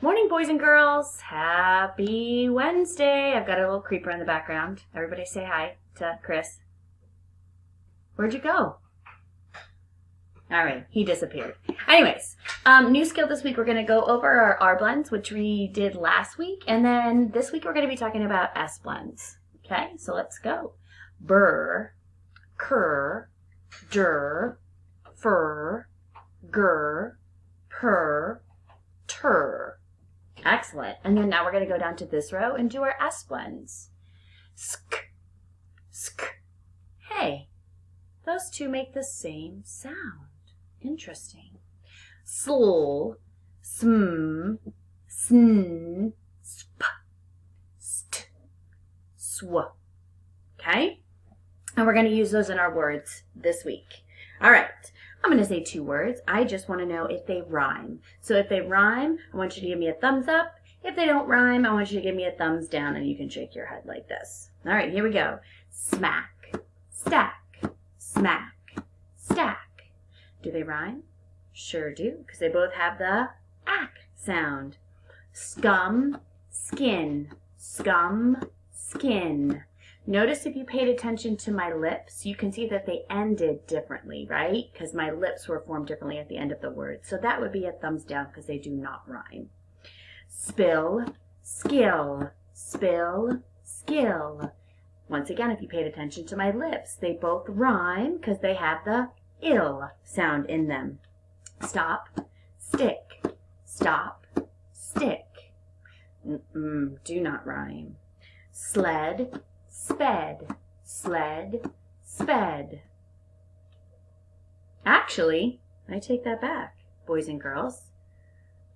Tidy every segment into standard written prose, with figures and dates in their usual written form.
Morning, boys and girls. Happy Wednesday. I've got a little creeper in the background. Everybody say hi to Chris. Where'd you go? All right, he disappeared. Anyways, new skill this week. We're going to go over our R blends, which we did last week. And then this week we're going to be talking about S blends. Okay, so let's go. Burr, cur, dur, fur, gur, purr, tur. Excellent. And then now we're going to go down to this row and do our S blends. Sk, sk. Hey, those two make the same sound. Interesting. Sl, sm, sn, sp, st, sw. Okay? And we're going to use those in our words this week. All right. I'm going to say two words. I just want to know if they rhyme. So if they rhyme, I want you to give me a thumbs up. If they don't rhyme, I want you to give me a thumbs down, and you can shake your head like this. All right, here we go. Smack, stack, smack, stack. Do they rhyme? Sure do, because they both have the ack sound. Scum, skin, scum, skin. Notice if you paid attention to my lips, you can see that they ended differently, right? Because my lips were formed differently at the end of the word. So that would be a thumbs down because they do not rhyme. Spill, skill, spill, skill. Once again, if you paid attention to my lips, they both rhyme because they have the ill sound in them. Stop, stick, stop, stick. Do not rhyme. Sled, sped, sled, sped. Actually, I take that back, boys and girls.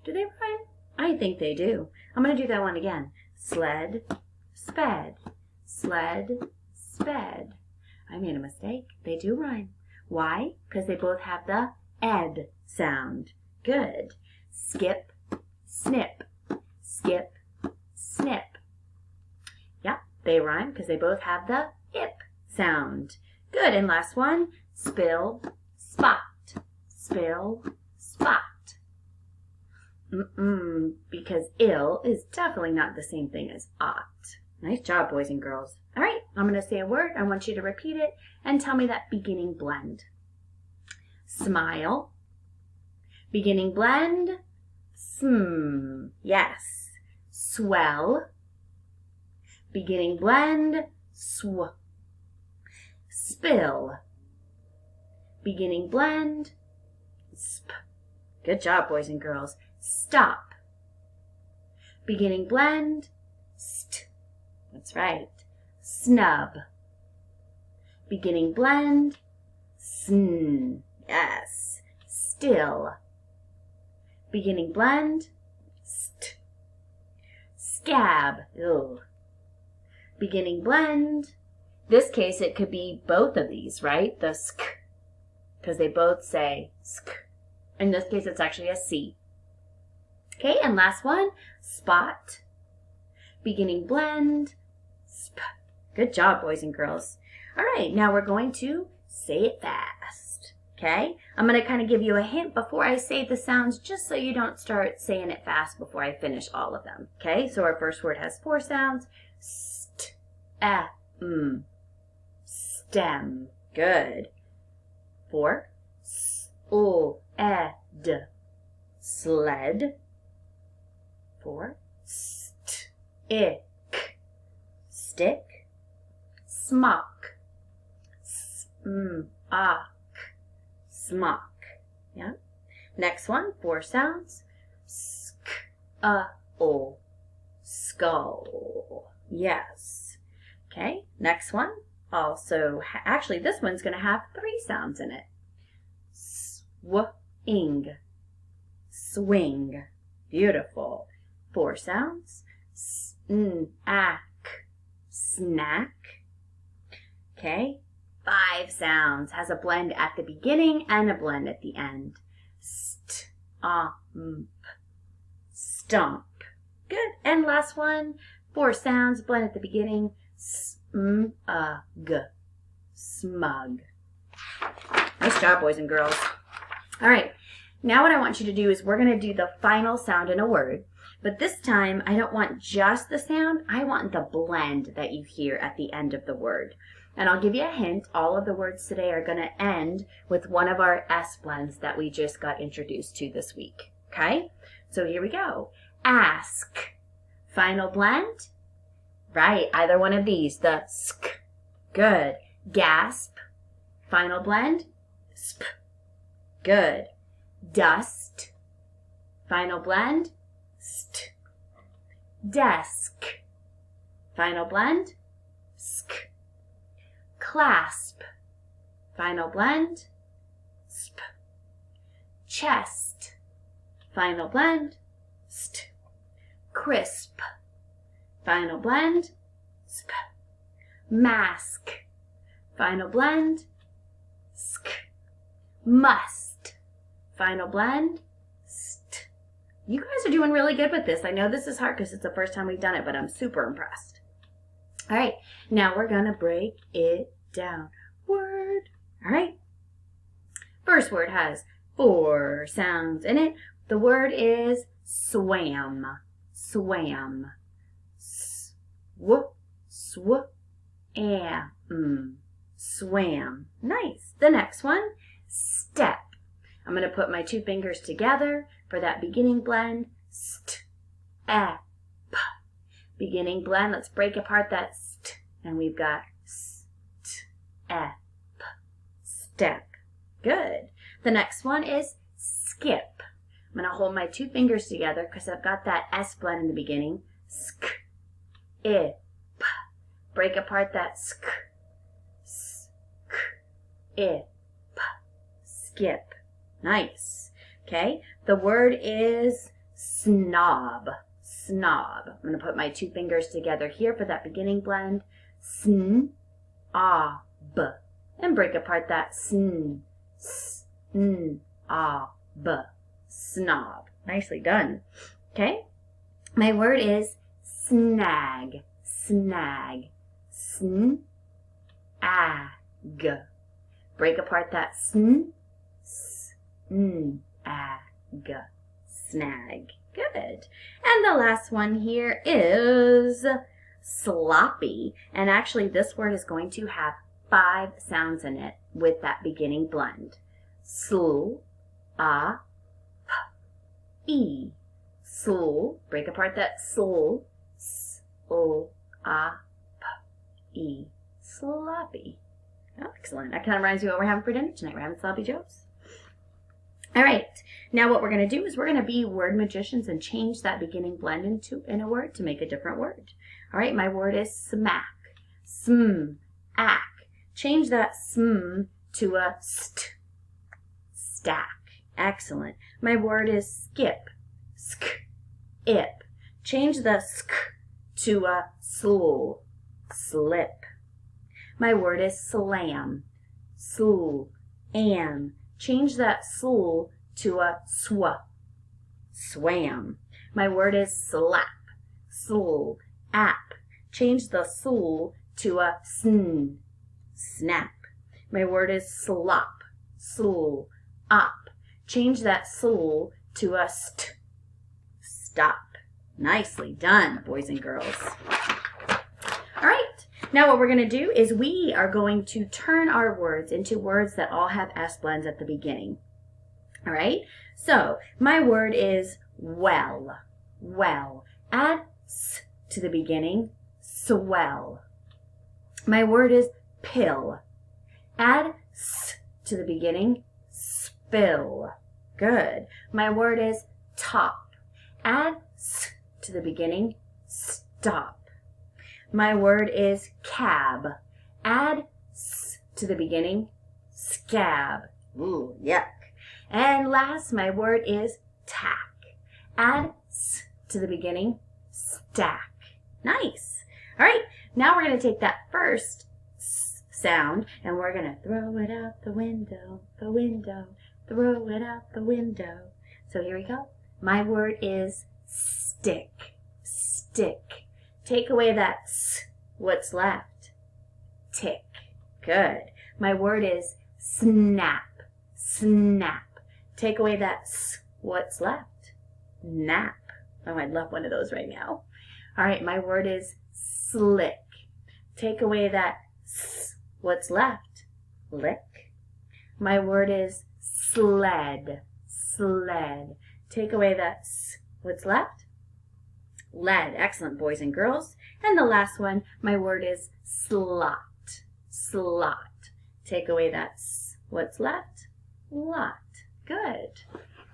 Do they rhyme? I think they do. I'm going to do that one again. Sled, sped, sled, sped. I made a mistake. They do rhyme. Why? Because they both have the ed sound. Good. Skip, snip, skip, snip. Yeah, they rhyme because they both have the ip sound. Good. And last one, spill, spot, spill, spot. Because ill is definitely not the same thing as ought. Nice job, boys and girls. All right, I'm going to say a word. I want you to repeat it and tell me that beginning blend. Smile. Beginning blend. Sm. Yes. Swell. Beginning blend. Sw. Spill. Beginning blend. Sp. Good job, boys and girls. Stop. Beginning blend. St. That's right. Snub. Beginning blend. Sn. Yes. Still. Beginning blend. St. Scab. Ugh. Beginning blend. This case, it could be both of these, right? The sk. Because they both say sk. In this case, it's actually a C. Okay, and last one, spot. Beginning blend. Sp. Good job, boys and girls. All right, now we're going to say it fast. Okay, I'm going to kind of give you a hint before I say the sounds, just so you don't start saying it fast before I finish all of them. Okay, so our first word has 4 sounds. St, m, stem. Good. 4. D, sled. 4. Stick, stick. Smock, smock, smock. Yeah. Next one, 4 sounds. Skull, skull. Yes. Okay. Next one. Also, actually, this one's going to have 3 sounds in it. Swing, swing. Beautiful. 4 sounds. Snack, snack. Okay. 5 sounds. Has a blend at the beginning and a blend at the end. Stomp, stomp. Good. And last one. 4 sounds. Blend at the beginning. Smug, smug. Nice job, boys and girls. All right. Now what I want you to do is we're going to do the final sound in a word. But this time, I don't want just the sound. I want the blend that you hear at the end of the word. And I'll give you a hint. All of the words today are going to end with one of our S blends that we just got introduced to this week. Okay? So here we go. Ask. Final blend. Right, either one of these. The sk. Good. Gasp. Final blend. Sp. Good. Dust. Final blend. St. Desk. Final blend. Sk. Clasp. Final blend. Sp. Chest. Final blend. St. Crisp. Final blend. Sp. Mask. Final blend. Sk. Must. Final blend. St. You guys are doing really good with this. I know this is hard because it's the first time we've done it, but I'm super impressed. All right, now we're going to break it down. Word. All right. First word has 4 sounds in it. The word is swam. Swam. Sw, sw, am. Swam. Nice. The next one, step. I'm going to put my 2 fingers together for that beginning blend. St, ep. Beginning blend. Let's break apart that st. And we've got st, ep. Step. Good. The next one is skip. I'm going to hold my 2 fingers together because I've got that S blend in the beginning. Sk, ip. Break apart that sk. Sk, ip. Skip. Nice. Okay. The word is snob. Snob. I'm going to put my 2 fingers together here for that beginning blend. Sn, a, b. And break apart that sn. Sn, a, b. Snob. Nicely done. Okay. My word is snag. Snag. Sn, ag. Break apart that sn. Sn, ag. Snag. Good. And the last one here is sloppy. And actually this word is going to have 5 sounds in it with that beginning blend. Sl, a, p, e. Sl, break apart that sl. S-l, a, p, e. Sloppy. Oh, excellent. That kind of reminds me of what we're having for dinner tonight. We're having sloppy joes. All right. Now what we're going to do is we're going to be word magicians and change that beginning blend in a word to make a different word. All right. My word is smack. Sm, ack. Change that sm to a st. Stack. Excellent. My word is skip. Sk, ip. Change the sk to a sl. Slip. My word is slam. Sl, am. Change that sl to a swa. Swam. My word is slap. Sl, ap. Change the sl to a sn. Snap. My word is slop. Sl, op. Change that sl to a st. Stop. Nicely done, boys and girls. All right. Now what we're going to do is we are going to turn our words into words that all have S blends at the beginning. All right? So my word is well. Well. Add s to the beginning. Swell. My word is pill. Add s to the beginning. Spill. Good. My word is top. Add s to the beginning. Stop. My word is cab. Add s to the beginning. Scab. Ooh, yuck. And last, my word is tack. Add s to the beginning. Stack. Nice. All right. Now we're going to take that first s sound and we're going to throw it out the window, throw it out the window. So here we go. My word is stick. Stick. Take away that s. What's left? Tick. Good. My word is snap. Snap. Take away that s. What's left? Nap. Oh, I'd love one of those right now. All right, my word is slick. Take away that s. What's left? Lick. My word is sled. Sled. Take away that s. What's left? Lead. Excellent, boys and girls. And the last one, my word is slot. Slot. Take away that s. What's left? Lot. Good.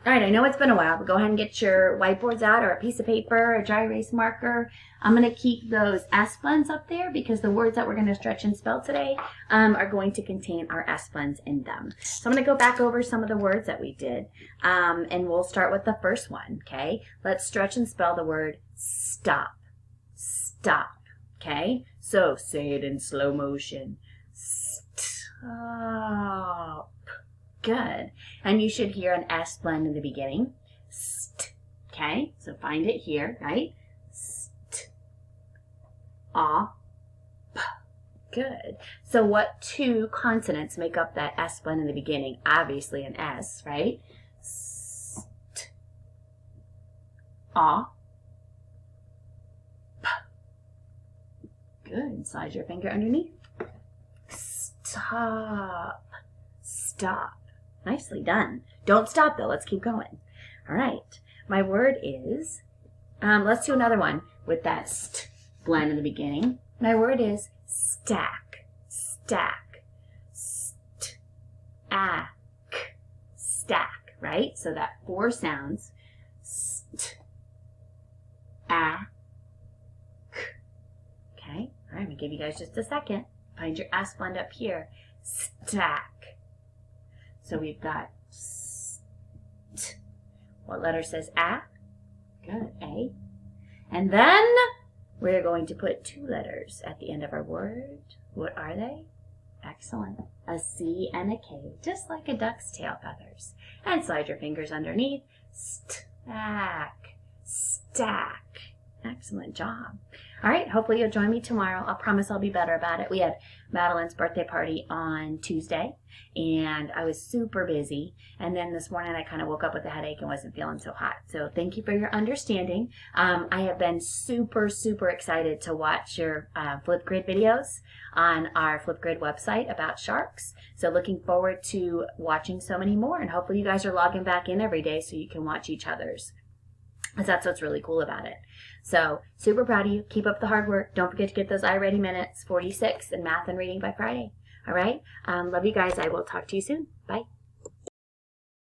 All right, I know it's been a while, but go ahead and get your whiteboards out or a piece of paper, a dry erase marker. I'm going to keep those S blends up there because the words that we're going to stretch and spell today are going to contain our S blends in them. So I'm going to go back over some of the words that we did, and we'll start with the first one, okay? Let's stretch and spell the word stop. Stop, okay? So say it in slow motion. Stop. Good. And you should hear an S blend in the beginning. St. Okay? So find it here, right? St. Ah. P. Good. So what two consonants make up that S blend in the beginning? Obviously an S, right? St. Ah. P. Good. Slide your finger underneath. Stop. Stop. Nicely done. Don't stop though. Let's keep going. All right. My word is, let's do another one with that st blend in the beginning. My word is stack. Stack. Stack. Stack. Right? So that 4 sounds. St. A. Okay. All right. I'm going to give you guys just a second. Find your S blend up here. Stack. So we've got st. What letter says A? Good, A. And then we're going to put 2 letters at the end of our word. What are they? Excellent. A C and a K, just like a duck's tail feathers. And slide your fingers underneath. Stack. Stack. Excellent job. All right, hopefully you'll join me tomorrow. I promise I'll be better about it. We had Madeline's birthday party on Tuesday, and I was super busy. And then this morning I kind of woke up with a headache and wasn't feeling so hot. So thank you for your understanding. I have been super, super excited to watch your Flipgrid videos on our Flipgrid website about sharks. So looking forward to watching so many more, and hopefully you guys are logging back in every day so you can watch each other's. Because that's what's really cool about it. So, super proud of you. Keep up the hard work. Don't forget to get those iReady minutes, 46, in math and reading by Friday. All right? Love you guys. I will talk to you soon. Bye.